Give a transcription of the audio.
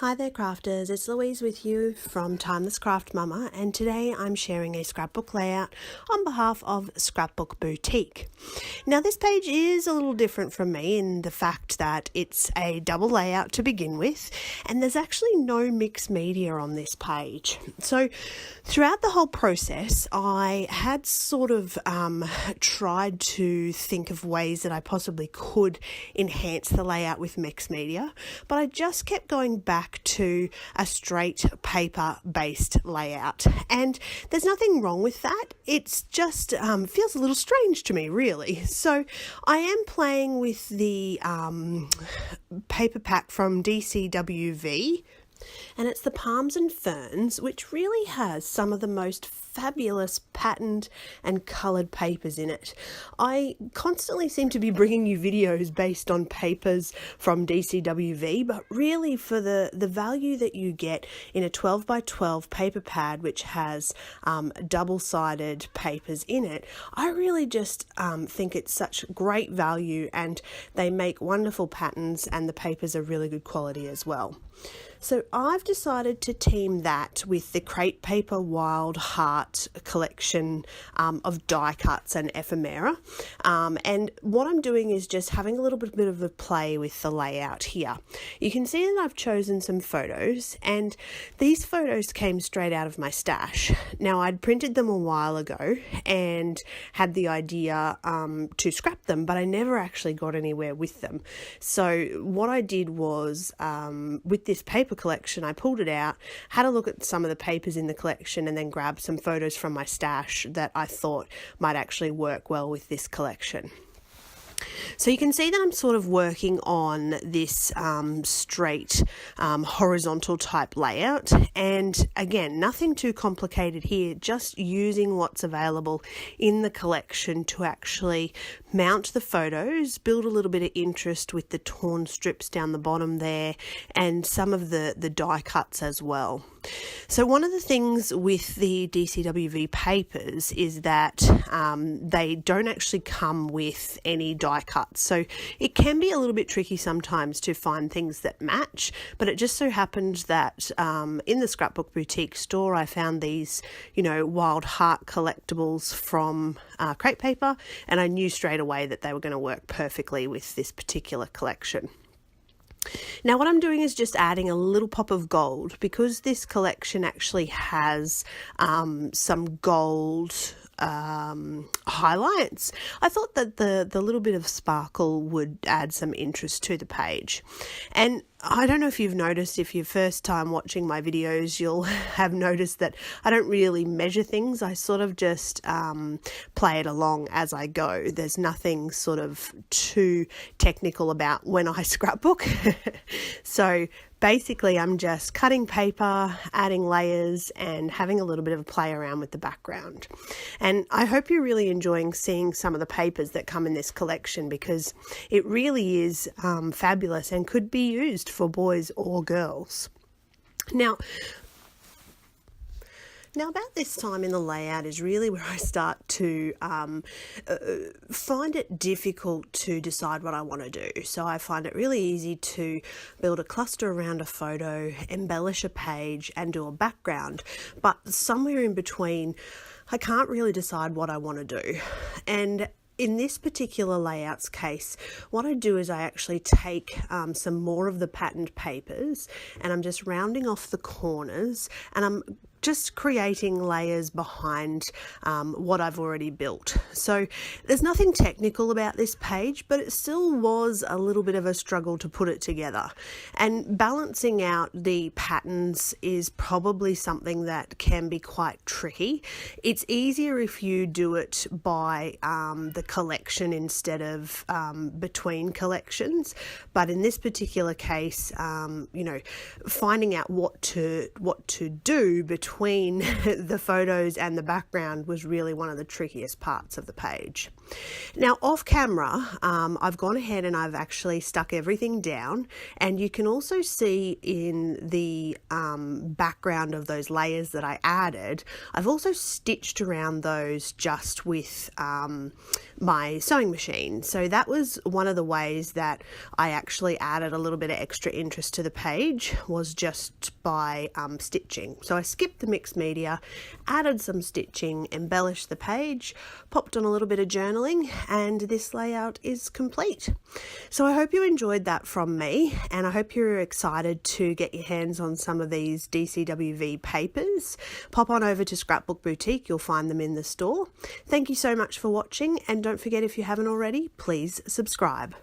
Hi there crafters, it's Louise with you from Timeless Craft Mama, and today I'm sharing a scrapbook layout on behalf of Scrapbook Boutique. Now this page is a little different from me in the fact that it's a double layout to begin with, and there's actually no mixed media on this page. So throughout the whole process I had sort of tried to think of ways that I possibly could enhance the layout with mixed media, but I just kept going back to a straight paper based layout, and there's nothing wrong with that. It's just feels a little strange to me, really. So I am playing with the paper pack from DCWV, and it's the Palms and Ferns, which really has some of the most fabulous patterned and coloured papers in it. I constantly seem to be bringing you videos based on papers from DCWV, but really for the value that you get in a 12 by 12 paper pad which has double-sided papers in it, I really just think it's such great value, and they make wonderful patterns and the papers are really good quality as well. So I've decided to team that with the Crepe Paper Wild Heart collection of die cuts and ephemera. And what I'm doing is just having a little bit of a play with the layout here. You can see that I've chosen some photos, and these photos came straight out of my stash. Now I'd printed them a while ago and had the idea to scrap them, but I never actually got anywhere with them. So what I did was with this paper collection, I pulled it out, had a look at some of the papers in the collection, and then grabbed some photos from my stash that I thought might actually work well with this collection. So you can see that I'm sort of working on this straight horizontal type layout, and again, nothing too complicated here, just using what's available in the collection to actually mount the photos, build a little bit of interest with the torn strips down the bottom there, and some of the die cuts as well. So one of the things with the DCWV papers is that they don't actually come with any die cuts. So it can be a little bit tricky sometimes to find things that match, but it just so happened that in the Scrapbook Boutique store I found these, Wild Heart collectibles from Crepe Paper, and I knew straight away that they were going to work perfectly with this particular collection. Now what I'm doing is just adding a little pop of gold, because this collection actually has some gold highlights. I thought that the little bit of sparkle would add some interest to the page. And I don't know if you've noticed, if you're first time watching my videos, you'll have noticed that I don't really measure things. I sort of just play it along as I go. There's nothing sort of too technical about when I scrapbook. So basically I'm just cutting paper, adding layers, and having a little bit of a play around with the background. And I hope you're really enjoying seeing some of the papers that come in this collection, because it really is fabulous and could be used for boys or girls. Now about this time in the layout is really where I start to find it difficult to decide what I want to do. So I find it really easy to build a cluster around a photo, embellish a page, and do a background. But somewhere in between, I can't really decide what I want to do. And in this particular layout's case, what I do is I actually take some more of the patterned papers, and I'm just rounding off the corners, and I'm just creating layers behind what I've already built. So there's nothing technical about this page, but it still was a little bit of a struggle to put it together. And balancing out the patterns is probably something that can be quite tricky. It's easier if you do it by the collection instead of between collections. But in this particular case, finding out what to do between the photos and the background was really one of the trickiest parts of the page. Now off camera, I've gone ahead and I've actually stuck everything down, and you can also see in the background of those layers that I added, I've also stitched around those just with my sewing machine. So that was one of the ways that I actually added a little bit of extra interest to the page, was just by stitching. So I skipped the mixed media, added some stitching, embellished the page, popped on a little bit of journaling, and this layout is complete. So I hope you enjoyed that from me, and I hope you're excited to get your hands on some of these DCWV papers. Pop on over to Scrapbook Boutique, you'll find them in the store. Thank you so much for watching, and don't forget, if you haven't already, please subscribe.